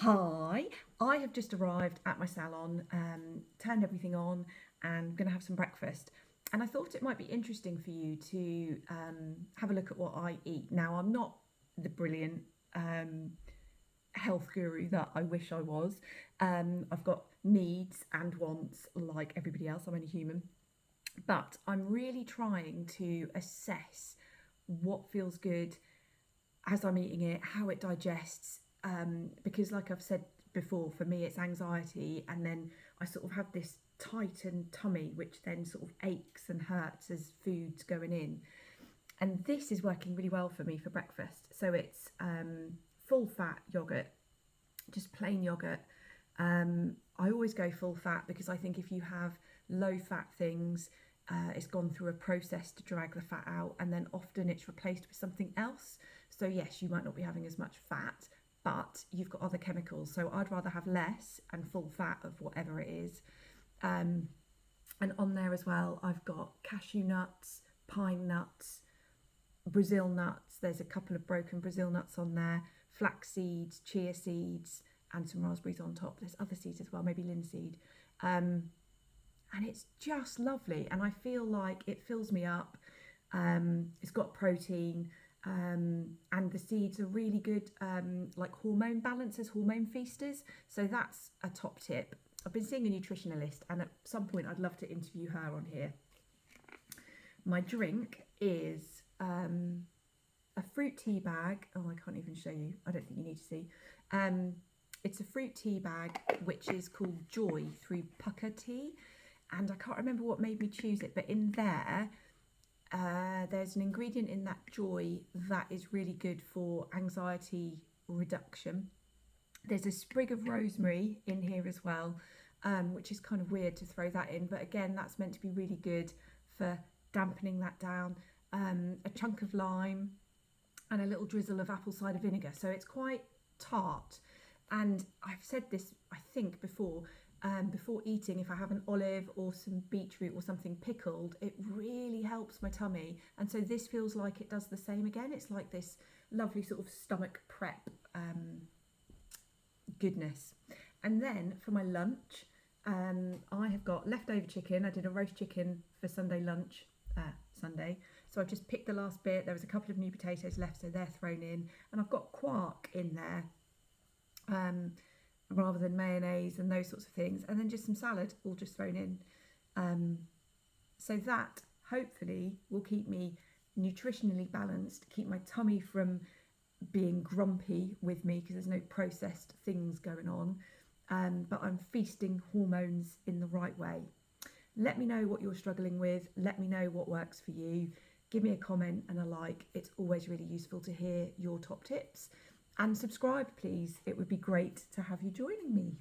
Hi, I have just arrived at my salon, turned everything on, and going to have some breakfast. And I thought it might be interesting for you to have a look at what I eat. Now, I'm not the brilliant um, health guru that I wish I was. I've got needs and wants like everybody else. I'm only human. But I'm really trying to assess what feels good as I'm eating it, how it digests. Because, like I've said before, for me it's anxiety, and then I sort of have this tightened tummy, which then sort of aches and hurts as food's going in. And this is working really well for me for breakfast. So it's full fat yogurt, just plain yogurt. I always go full fat because I think if you have low fat things, it's gone through a process to drag the fat out, and then often it's replaced with something else. So yes, you might not be having as much fat, but you've got other chemicals. So I'd rather have less and full fat of whatever it is. And on there as well, I've got cashew nuts, pine nuts, Brazil nuts. There's a couple of broken Brazil nuts on there, flax seeds, chia seeds, and some raspberries on top. There's other seeds as well, maybe linseed. And it's just lovely. And I feel like it fills me up. It's got protein. And the seeds are really good, like hormone balancers, hormone feasters. So that's a top tip. I've been seeing a nutritionalist, and at some point I'd love to interview her on here. My drink is a fruit tea bag. Oh, I can't even show you. I don't think you need to see. It's a fruit tea bag, which is called Joy through Pucker Tea. And I can't remember what made me choose it, but in there, there's an ingredient in that Joy that is really good for anxiety reduction. There's a sprig of rosemary in here as well, which is kind of weird to throw that in, but again, that's meant to be really good for dampening that down. A chunk of lime and a little drizzle of apple cider vinegar. So it's quite tart. And I've said this, I think, before eating, if I have an olive or some beetroot or something pickled, it really helps my tummy. And so this feels like it does the same again. It's like this lovely sort of stomach prep goodness. And then for my lunch, I have got leftover chicken. I did a roast chicken for Sunday lunch, Sunday. So I've just picked the last bit. There was a couple of new potatoes left, so they're thrown in. And I've got quark in there, rather than mayonnaise and those sorts of things. And then just some salad, all just thrown in. So that hopefully will keep me nutritionally balanced, keep my tummy from being grumpy with me because there's no processed things going on. But I'm feasting hormones in the right way. Let me know what you're struggling with. Let me know what works for you. Give me a comment and a like. It's always really useful to hear your top tips. And subscribe, please. It would be great to have you joining me.